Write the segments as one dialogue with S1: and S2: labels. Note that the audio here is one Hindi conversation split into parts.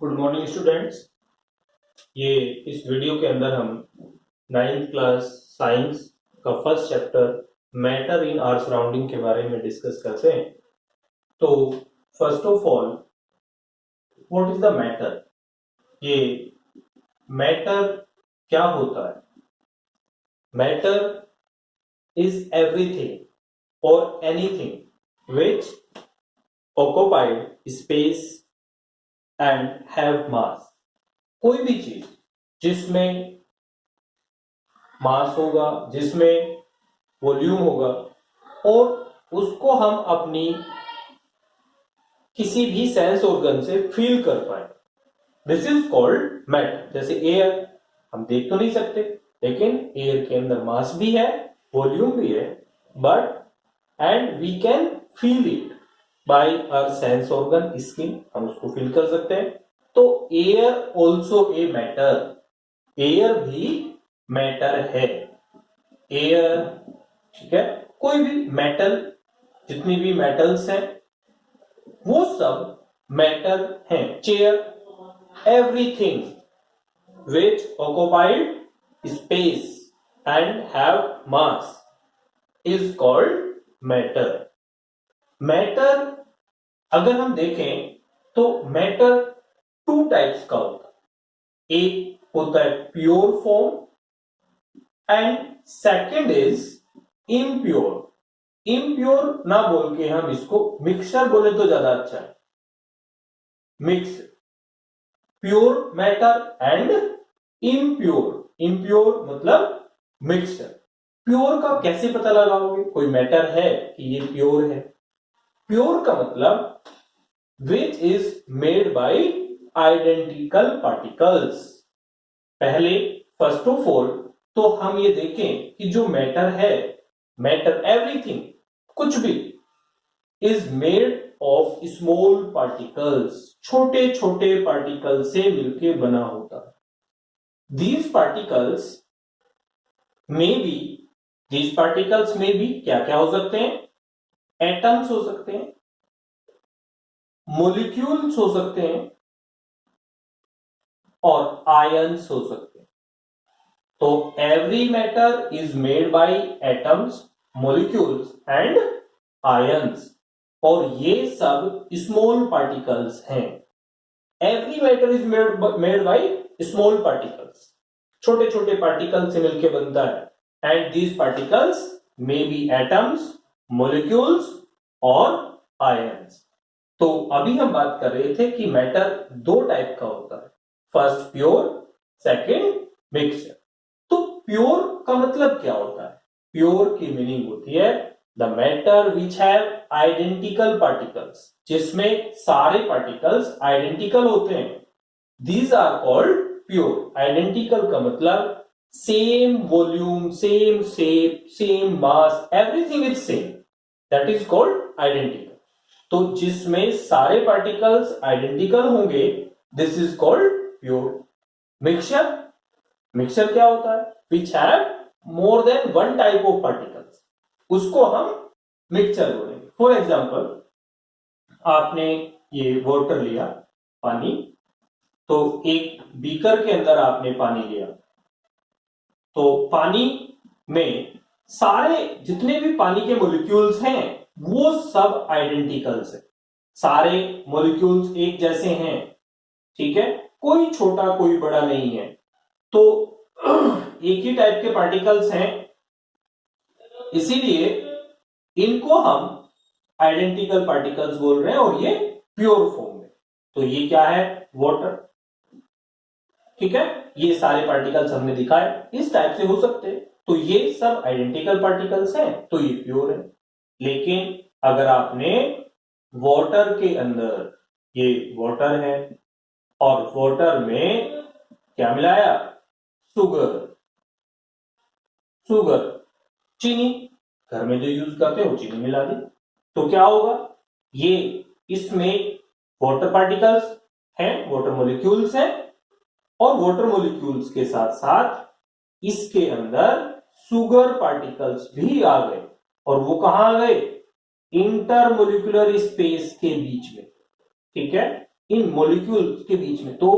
S1: Good morning students. ये इस वीडियो के अंदर हम 9th क्लास साइंस का first chapter matter in our surrounding के बारे में डिस्कस करते हैं। तो first of all, what is the matter? ये मैटर क्या होता है? मैटर इज एवरीथिंग और anything which occupied space and have mass. कोई भी चीज जिसमें मास होगा, जिसमें वॉल्यूम होगा और उसको हम अपनी किसी भी सेंस ऑर्गन से फील कर पाए, दिस इज कॉल्ड मैटर। जैसे एयर हम देख तो नहीं सकते, लेकिन एयर के अंदर मास भी है, वॉल्यूम भी है, but and we can feel it by our sense organ skin, हम उसको फील कर सकते हैं। तो air also a matter, air भी मैटर है। एयर, ठीक है, कोई भी मेटल, जितनी भी मेटल्स हैं वो सब मैटर हैं। Chair, everything which occupied space and have mass is called matter. Matter अगर हम देखें तो मैटर टू टाइप्स का होता है। एक होता है pure form and second is impure. Impure ना बोल के हम इसको मिक्सचर बोले तो ज्यादा अच्छा है। Mix, pure matter and impure. Impure मतलब मिक्सचर। प्योर का कैसे पता लगाओगे? कोई मैटर है कि ये प्योर है? प्योर का मतलब which is made by identical particles. पहले फर्स्ट ऑफ ऑल तो हम ये देखें कि जो मैटर है, मैटर एवरीथिंग, कुछ भी, is made of small particles, छोटे छोटे पार्टिकल से मिलकर बना होता है। दीज पार्टिकल्स में भी क्या क्या हो सकते हैं? एटम्स हो सकते हैं, मोलिक्यूल्स हो सकते हैं और आयंस हो सकते हैं। तो every matter is made by atoms, molecules and ions, और ये सब स्मॉल पार्टिकल्स हैं। Every matter is made by small particles, छोटे छोटे पार्टिकल से मिलकर बनता है। And these particles may be atoms, molecules और आयंस। तो अभी हम बात कर रहे थे कि मैटर दो टाइप का होता है, फर्स्ट प्योर, सेकंड मिक्सचर। तो प्योर का मतलब क्या होता है? प्योर की मीनिंग होती है the matter which have identical particles, जिसमें सारे पार्टिकल्स आइडेंटिकल होते हैं, these are called pure. Identical का मतलब same volume, same shape, same mass, everything is same, that is called identical. तो जिसमें सारे पार्टिकल्स आइडेंटिकल होंगे, this is called pure. Mixture, mixture क्या होता है? Which have more than one type of particles, उसको हम मिक्सचर बोलेंगे। फॉर एग्जाम्पल, आपने ये वाटर लिया, पानी, तो एक बीकर के अंदर आपने पानी लिया, तो पानी में सारे जितने भी पानी के मॉलिक्यूल्स हैं वो सब आइडेंटिकल्स है, सारे मॉलिक्यूल्स एक जैसे हैं, ठीक है, कोई छोटा कोई बड़ा नहीं है। तो एक ही टाइप के पार्टिकल्स हैं, इसीलिए इनको हम आइडेंटिकल पार्टिकल्स बोल रहे हैं और ये प्योर फॉर्म में। तो ये क्या है? वाटर, ठीक है, ये सारे पार्टिकल्स हमने दिखाए, इस टाइप से हो सकते हैं। तो ये सब आइडेंटिकल पार्टिकल्स हैं, तो ये प्योर है। लेकिन अगर आपने वाटर के अंदर, ये वाटर है और वाटर में क्या मिलाया? शुगर, शुगर, चीनी, घर में जो यूज करते हैं वो चीनी मिला दी, तो क्या होगा? ये इसमें वाटर पार्टिकल्स हैं, वाटर मॉलिक्यूल्स हैं, और वाटर मॉलिक्यूल्स के साथ साथ इसके अंदर शुगर पार्टिकल्स भी आ गए। और वो कहां आ गए? इंटरमोलिकुलर स्पेस के बीच में, ठीक है। इन मॉलिक्यूल्स के बीच में। तो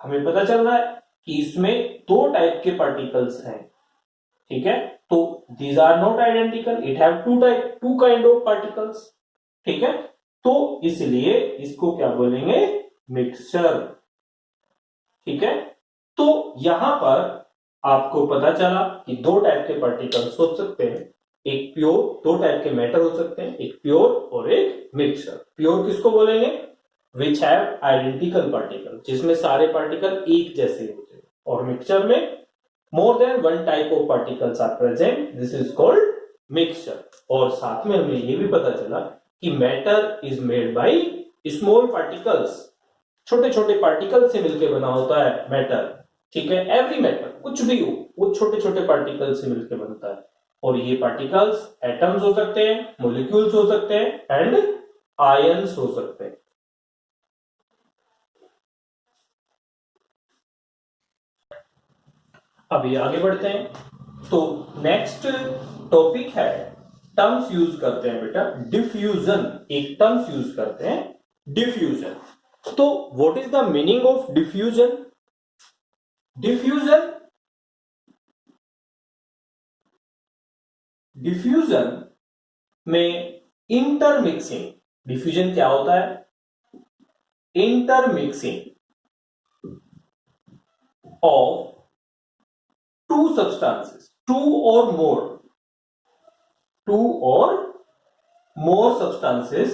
S1: हमें पता चल रहा है कि इसमें दो टाइप के पार्टिकल्स हैं, ठीक है। तो these are not identical, it have two kind of particles, ठीक है। तो इसलिए इसको क्या बोलेंगे, मिक्सचर, ठीक है। तो यहां पर आपको पता चला कि दो टाइप के पार्टिकल्स हो सकते हैं, एक प्योर, दो टाइप के मैटर हो सकते हैं, एक प्योर और एक मिक्सचर। प्योर किसको बोलेंगे, विच हैव आइडेंटिकल पार्टिकल, जिसमें सारे पार्टिकल एक जैसे होते हैं, और मिक्सचर में more than one type of particles are present, this is called mixture। और साथ में हमें ये भी पता चला कि matter is made by small particles, छोटे छोटे पार्टिकल से मिलकर बना होता है मैटर, ठीक है। एवरी मैटर, कुछ भी हो, वो छोटे छोटे पार्टिकल से मिलकर बनता है, और ये पार्टिकल्स एटम्स हो सकते हैं, मॉलिक्यूल्स हो सकते हैं एंड आयंस हो सकते हैं। अभी आगे बढ़ते हैं। तो नेक्स्ट टॉपिक है, टर्म्स यूज करते हैं बेटा, डिफ्यूजन। एक टर्म्स यूज करते हैं, डिफ्यूजन। तो what is the meaning of diffusion? Diffusion, diffusion में इंटरमिक्सिंग, डिफ्यूजन क्या होता है, intermixing of two substances, two or more substances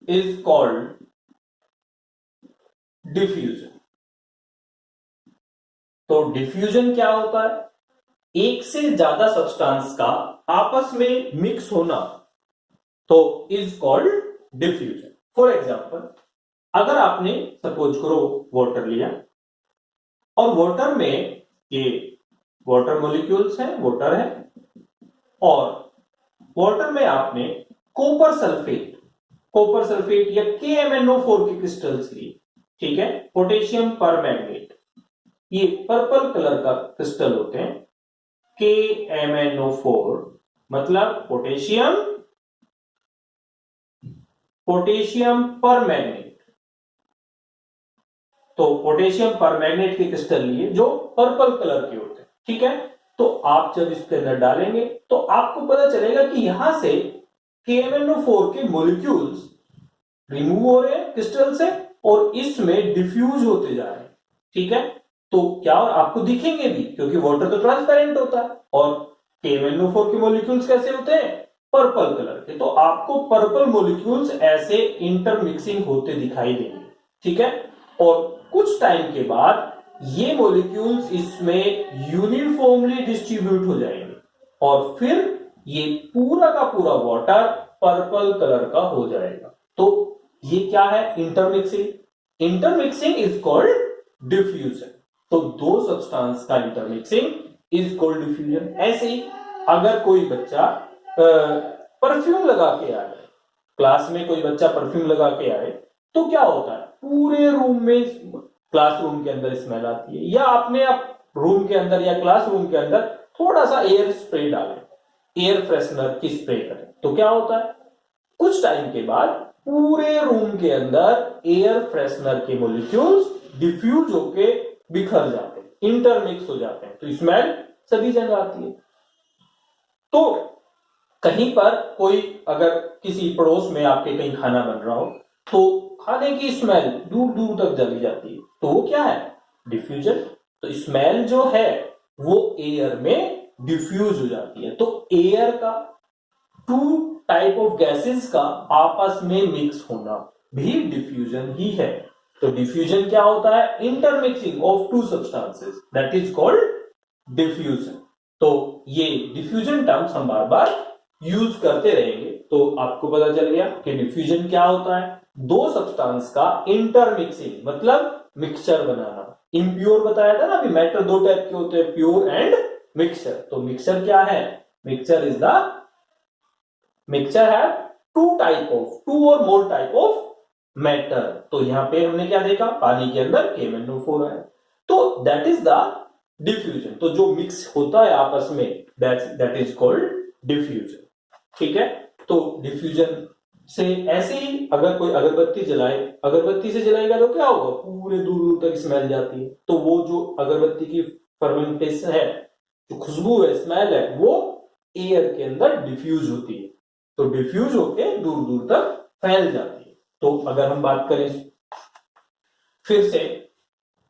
S1: is called diffusion। तो डिफ्यूजन क्या होता है, एक से ज्यादा सब्सटेंस का आपस में मिक्स होना, तो is called diffusion. For example, अगर आपने सपोज करो वाटर लिया, और वाटर में ये वाटर मॉलिक्यूल्स हैं, वाटर है, और वाटर में आपने कॉपर सल्फेट या KMnO4 के क्रिस्टल्स लिए, ठीक है, पोटेशियम परमैंगनेट, ये पर्पल कलर का क्रिस्टल होते हैं, KMnO4 मतलब पोटेशियम परमैंगनेट। तो पोटेशियम परमैंगनेट के क्रिस्टल लिए जो पर्पल कलर के होते हैं, ठीक है। तो आप जब इसके अंदर डालेंगे तो आपको पता चलेगा कि यहां से KMnO4 के मॉलिक्यूल्स रिमूव हो रहे हैं क्रिस्टल से, और इसमें डिफ्यूज होते जा रहे हैं, ठीक है। तो क्या आपको दिखेंगे भी, क्योंकि वाटर तो ट्रांसपेरेंट होता है, और KMnO4 के मॉलिक्यूल्स कैसे होते हैं, पर्पल कलर के। तो आपको पर्पल मॉलिक्यूल्स ऐसे इंटरमिक्सिंग होते दिखाई देंगे, ठीक है। और कुछ टाइम के बाद ये मॉलिक्यूल्स इसमें यूनिफॉर्मली डिस्ट्रीब्यूट हो जाएंगे, और फिर ये पूरा का पूरा वाटर पर्पल कलर का हो जाएगा। तो ये क्या है, intermixing. Intermixing is called diffusion. तो दो सब्सटेंस का इंटरमिक्सिंग इज कॉल्ड डिफ्यूजन। ऐसे ही अगर कोई बच्चा परफ्यूम लगा के आए, क्लास में कोई बच्चा परफ्यूम लगा के आए, तो क्या होता है, पूरे रूम में, क्लासरूम के अंदर स्मेल आती है, या आपने रूम के अंदर या क्लासरूम के अंदर थोड़ा सा एयर स्प्रे डालें, एयर फ्रेशनर की स्प्रे करें, तो क्या होता है, कुछ टाइम के बाद पूरे रूम के अंदर एयर फ्रेशनर के मॉलिक्यूल्स डिफ्यूज होके बिखर जाते हैं, इंटरमिक्स हो जाते हैं, तो स्मेल सभी जगह आती है। तो कहीं पर कोई, अगर किसी पड़ोस में आपके कहीं खाना बन रहा हो, तो खाने की स्मेल दूर दूर तक चली जाती है, तो वो क्या है, डिफ्यूजन। तो स्मेल जो है वो एयर में डिफ्यूज हो जाती है। तो एयर का, टू टाइप ऑफ गैसेस का आपस में मिक्स होना भी डिफ्यूजन ही है। तो डिफ्यूजन क्या होता है, intermixing of to substances, that is called diffusion. तो ये डिफ्यूजन टर्म्स हम बार बार यूज करते रहेंगे। तो आपको पता चल गया कि डिफ्यूजन क्या होता है, दो सब्सटेंस का इंटरमिक्सिंग मतलब मिक्सचर बनाना। इम्प्योर बताया था ना अभी, मैटर दो टाइप के होते हैं, प्योर एंड मिक्सचर। तो मिक्सचर क्या है, मिक्सचर इज द मिक्सचर है टू और मोर टाइप ऑफ मैटर। तो यहां पे हमने क्या देखा, पानी के अंदर KMnO4 है, तो दैट इज द डिफ्यूजन। तो जो मिक्स होता है आपस में, दैट इज कॉल्ड डिफ्यूजन, ठीक है। तो डिफ्यूजन से ऐसे ही अगर कोई अगरबत्ती जलाए, अगरबत्ती से जलाएगा तो क्या होगा, पूरे दूर दूर तक स्मेल जाती है। तो वो जो अगरबत्ती की फर्मेंटेशन है, जो खुशबू है, स्मेल है, वो एयर के अंदर डिफ्यूज होती है। तो डिफ्यूज होके दूर दूर तक फैल जाती है। तो अगर हम बात करें फिर से,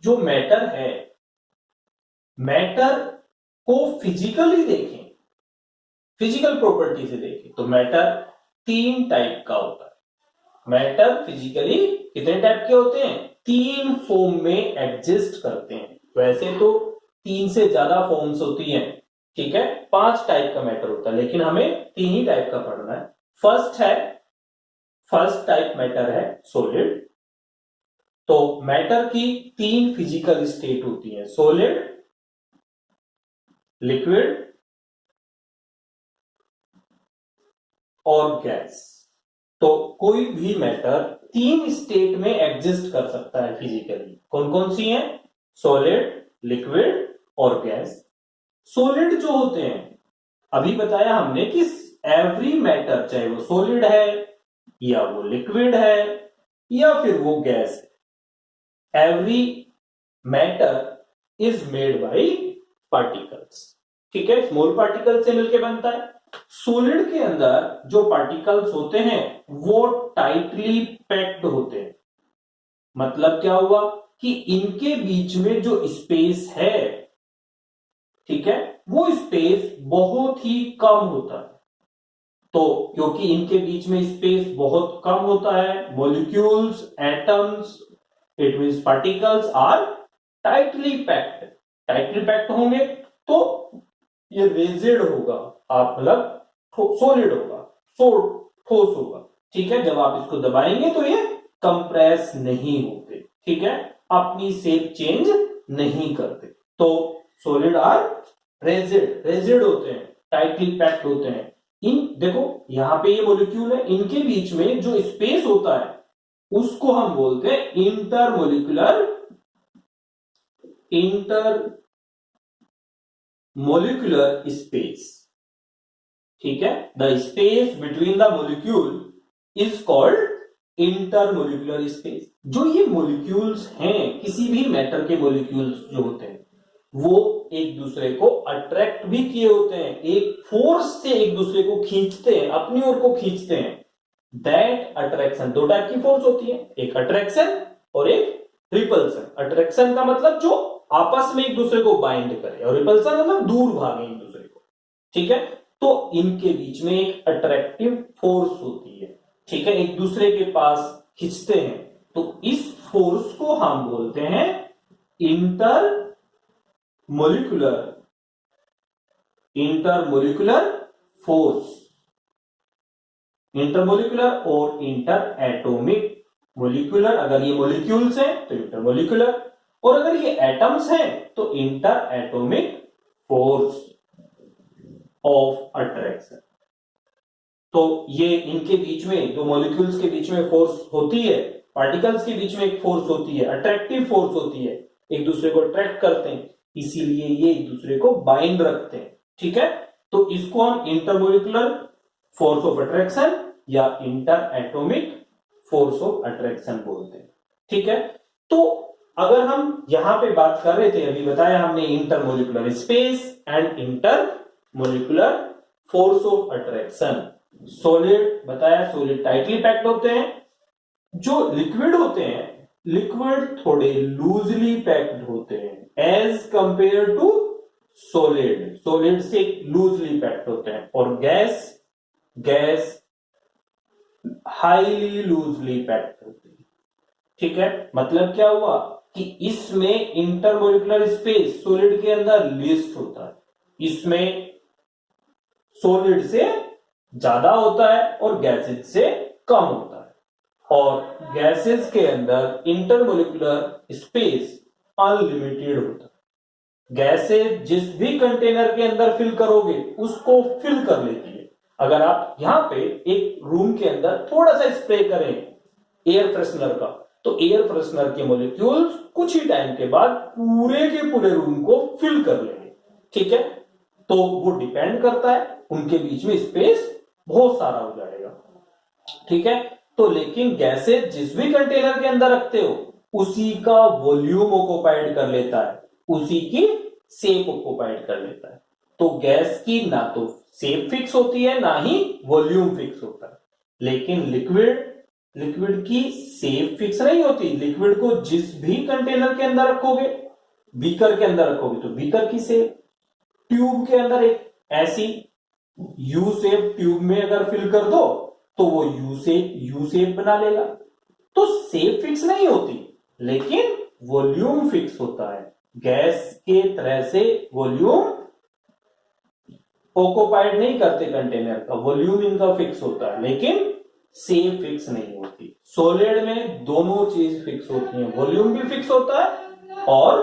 S1: जो मैटर है, मैटर को फिजिकली देखें, फिजिकल प्रॉपर्टी से देखें, तो मैटर 3 टाइप का होता है। मैटर फिजिकली कितने टाइप के होते हैं, 3 फॉर्म में एग्जिस्ट करते हैं। वैसे तो 3 से ज्यादा फॉर्म्स होती हैं, ठीक है, 5 टाइप का मैटर होता है, लेकिन हमें 3 ही टाइप का पढ़ना है। फर्स्ट टाइप मैटर है सॉलिड। तो मैटर की 3 फिजिकल स्टेट होती है, सॉलिड, लिक्विड और गैस। तो कोई भी मैटर 3 स्टेट में एग्जिस्ट कर सकता है फिजिकली। कौन कौन सी हैं, सॉलिड, लिक्विड और गैस। सॉलिड जो होते हैं, अभी बताया हमने कि एवरी मैटर, चाहे वो सॉलिड है या वो लिक्विड है या फिर वो गैस है, every matter is made by particles. ठीक है, स्मॉल पार्टिकल से मिलकर बनता है। सॉलिड के अंदर जो पार्टिकल्स होते हैं वो टाइटली पैक्ड होते हैं। मतलब क्या हुआ कि इनके बीच में जो स्पेस है, ठीक है, वो स्पेस बहुत ही कम होता है। तो क्योंकि इनके बीच में स्पेस बहुत कम होता है, molecules, atoms, it means particles are tightly packed. Tightly packed होंगे तो ये रेजिड होगा, आप मतलब सॉलिड होगा, ठोस होगा। ठीक है, जब आप इसको दबाएंगे तो ये कंप्रेस नहीं होते, ठीक है, अपनी शेप चेंज नहीं करते। तो सॉलिड आर रेजिड होते हैं, टाइटली पैक्ड होते हैं। इन देखो यहां पे ये मॉलिक्यूल है, इनके बीच में जो स्पेस होता है उसको हम बोलते हैं इंटरमोलिकुलर स्पेस। ठीक है, the space between the molecule is called intermolecular space. जो ये मॉलिक्यूल्स हैं, किसी भी मैटर के मॉलिक्यूल्स जो होते हैं वो एक दूसरे को अट्रैक्ट भी किए होते हैं, एक फोर्स से एक दूसरे को खींचते हैं, अपनी ओर को खींचते हैं। दैट अट्रैक्शन, 2 टाइप की फोर्स होती है, एक अट्रैक्शन और एक रिपल्सन। अट्रैक्शन का मतलब जो आपस में एक दूसरे को बाइंड करे, और रिपल्सन मतलब दूर भागे एक दूसरे को। ठीक है, तो इनके बीच में एक अट्रैक्टिव फोर्स होती है, ठीक है, एक दूसरे के पास खींचते हैं। तो इस फोर्स को हम बोलते हैं इंटरमोलिकुलर फोर्स। इंटरमोलिकुलर और इंटर एटॉमिक। मोलिकुलर अगर ये मोलिक्यूल्स हैं तो इंटरमोलिकुलर, और अगर ये एटम्स हैं तो inter atomic force of attraction. तो ये इनके बीच में, जो मॉलिक्यूल्स के बीच में फोर्स होती है, पार्टिकल्स के बीच में एक फोर्स होती है, अट्रैक्टिव फोर्स होती है, एक दूसरे को अट्रैक्ट करते हैं, इसीलिए ये एक दूसरे को बाइंड रखते हैं। ठीक है, तो इसको हम इंटरमोलिकुलर फोर्स ऑफ अट्रैक्शन या inter atomic force of attraction बोलते हैं। ठीक है, तो अगर हम यहां पे बात कर रहे थे, अभी बताया हमने intermolecular space and intermolecular force of attraction. Solid बताया, सॉलिड टाइटली पैक्ड होते हैं। जो लिक्विड होते हैं, लिक्विड थोड़े लूजली पैक्ड होते हैं as compare to solid. Solid से लूजली पैक्ड होते हैं। और गैस हाईली लूजली पैक्ड होती है। ठीक है, मतलब क्या हुआ कि इसमें इंटरमोलिकुलर स्पेस सॉलिड के अंदर लिस्ट होता है, इसमें सॉलिड से ज्यादा होता है और गैसेस से कम होता है। और गैसेस के अंदर इंटरमोलिकुलर स्पेस अनलिमिटेड होता है। गैसेस जिस भी कंटेनर के अंदर फिल करोगे उसको फिल कर लेती है। अगर आप यहां पे एक रूम के अंदर थोड़ा सा स्प्रे करें एयर फ्रेशनर का, तो एयर फ्रेशनर के मॉलिक्यूल्स कुछ ही टाइम के बाद पूरे के पूरे रूम को फिल कर लेंगे। ठीक है, तो वो डिपेंड करता है, उनके बीच में स्पेस बहुत सारा हो जाएगा। ठीक है। तो लेकिन गैसेज जिस भी कंटेनर के अंदर रखते हो उसी का वॉल्यूम ऑक्युपाइड कर लेता है, उसी की शेप ऑक्युपाइड कर लेता है। तो गैस की ना तो शेप फिक्स होती है ना ही वॉल्यूम फिक्स होता है। लेकिन लिक्विड की शेप फिक्स नहीं होती। लिक्विड को जिस भी कंटेनर के अंदर रखोगे, बीकर के अंदर रखोगे तो बीकर की शेप, ट्यूब के अंदर एक ऐसी यू शेप ट्यूब में अगर फिल कर दो तो वो यू शेप बना लेगा। तो शेप फिक्स नहीं होती लेकिन वॉल्यूम फिक्स होता है। गैस के तरह से वॉल्यूम ऑक्युपाइड नहीं करते कंटेनर का, वॉल्यूम इनका फिक्स होता है लेकिन शेप फिक्स नहीं होती। सॉलिड में दोनों चीज फिक्स होती है, वॉल्यूम भी फिक्स होता है और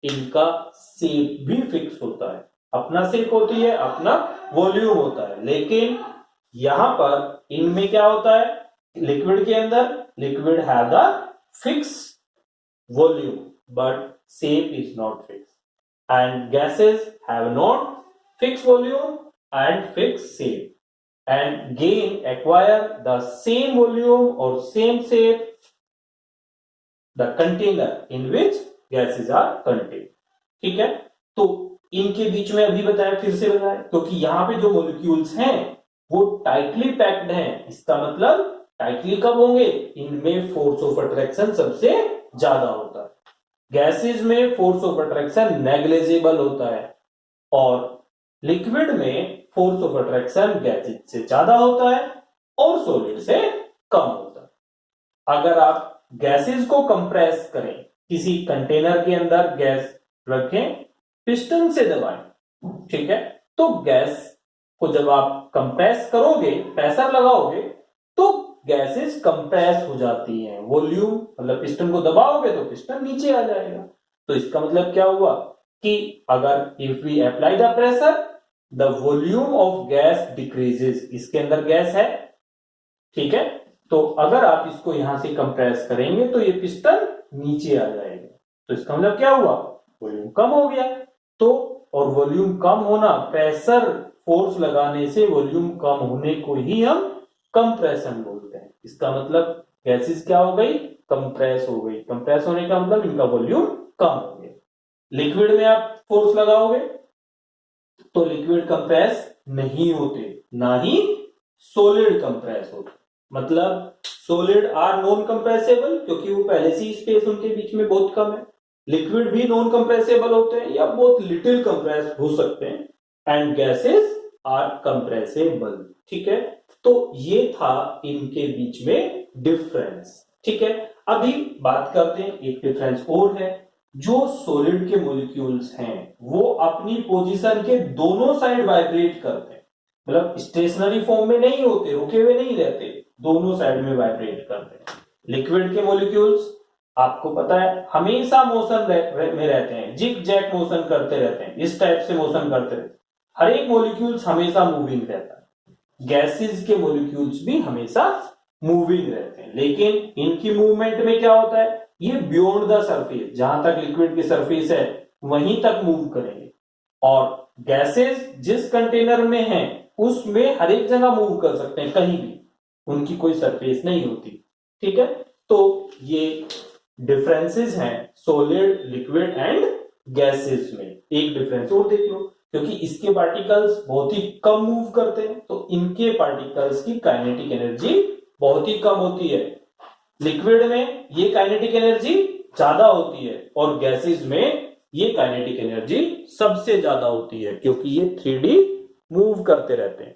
S1: इनका शेप भी फिक्स होता है। अपना शेप होती है, अपना वॉल्यूम होता है। लेकिन यहां पर इनमें क्या होता है, लिक्विड के अंदर liquid have the fix volume but shape is not fix, and gases have not fixed volume and fixed shape, and gain acquire the same volume or same shape the container in which gases are contained। ठीक है। तो इनके बीच में अभी बताया, फिर से बताया, क्योंकि यहां पे जो मॉलिक्यूल्स हैं वो टाइटली पैक्ड हैं। इसका मतलब टाइटली कब होंगे, इनमें फोर्स ऑफ अट्रैक्शन सबसे ज्यादा होता है। गैसेज में फोर्स ऑफ अट्रैक्शन नेग्लिजिबल होता है और लिक्विड में फोर्स ऑफ अट्रैक्शन गैसेज से ज्यादा होता है और सॉलिड से कम होता है। अगर आप गैसेज को कंप्रेस करें, किसी कंटेनर के अंदर गैस रखें, पिस्टन से दबाएं, ठीक है, तो गैस को जब आप कंप्रेस करोगे, प्रेशर लगाओगे, तो गैसेज कंप्रेस हो जाती हैं। वॉल्यूम मतलब पिस्टन को दबाओगे तो पिस्टन नीचे आ जाएगा। तो इसका मतलब क्या हुआ कि अगर if we apply the pressure the volume of gas decreases. इसके अंदर गैस है, ठीक है, तो अगर आप इसको यहां से कंप्रेस करेंगे तो ये पिस्टन नीचे आ जाएगा। तो इसका मतलब क्या हुआ, वॉल्यूम कम हो गया। तो और वॉल्यूम कम होना, प्रेशर फोर्स लगाने से वॉल्यूम कम होने को ही हम कंप्रेशन बोलते हैं। इसका मतलब गैसेस क्या हो गई, कंप्रेस हो गई। कंप्रेस होने का मतलब इनका वॉल्यूम कम हो गया। लिक्विड में आप फोर्स लगाओगे तो लिक्विड कंप्रेस नहीं होते, ना ही सॉलिड कंप्रेस होते। मतलब सॉलिड आर नॉन कंप्रेसेबल क्योंकि वो पहले से ही स्पेस उनके बीच में बहुत कम है। लिक्विड भी नॉन कंप्रेसेबल होते हैं या बहुत लिटिल कंप्रेस हो सकते हैं, एंड गैसेस आर कंप्रेसेबल। ठीक है, तो ये था इनके बीच में डिफरेंस। ठीक है, अभी बात करते हैं, एक डिफरेंस और है। जो सॉलिड के मॉलिक्यूल्स हैं वो अपनी पोजीशन के दोनों साइड वाइब्रेट करते हैं, मतलब स्टेशनरी फॉर्म में नहीं होते, रुके हुए नहीं रहते, दोनों साइड में वाइब्रेट करते हैं। लिक्विड के मॉलिक्यूल्स आपको पता है हमेशा मोशन में रहते हैं, जिग जैग मोशन करते रहते हैं, इस टाइप से मोशन करते रहते हैं। हर एक मॉलिक्यूल्स हमेशा मूविंग रहता है। गैसेस के मॉलिक्यूल्स भी हमेशा मूविंग रहते हैं, लेकिन इनकी मूवमेंट में क्या होता है, ये बियॉन्ड द सरफेस, जहां तक लिक्विड की सरफेस है वहीं तक मूव करेंगे। और गैसेस जिस कंटेनर में हैं उसमें हर एक जगह मूव कर सकते हैं, कहीं भी, उनकी कोई सरफेस नहीं होती। ठीक है, तो ये डिफरेंसेस हैं सॉलिड, लिक्विड एंड गैसेस में। एक डिफरेंस और देख लो, क्योंकि इसके पार्टिकल्स बहुत ही कम मूव करते हैं तो इनके पार्टिकल्स की काइनेटिक एनर्जी बहुत ही कम होती है। लिक्विड में ये काइनेटिक एनर्जी ज्यादा होती है और गैसेस में ये काइनेटिक एनर्जी सबसे ज्यादा होती है, क्योंकि ये 3D मूव करते रहते हैं।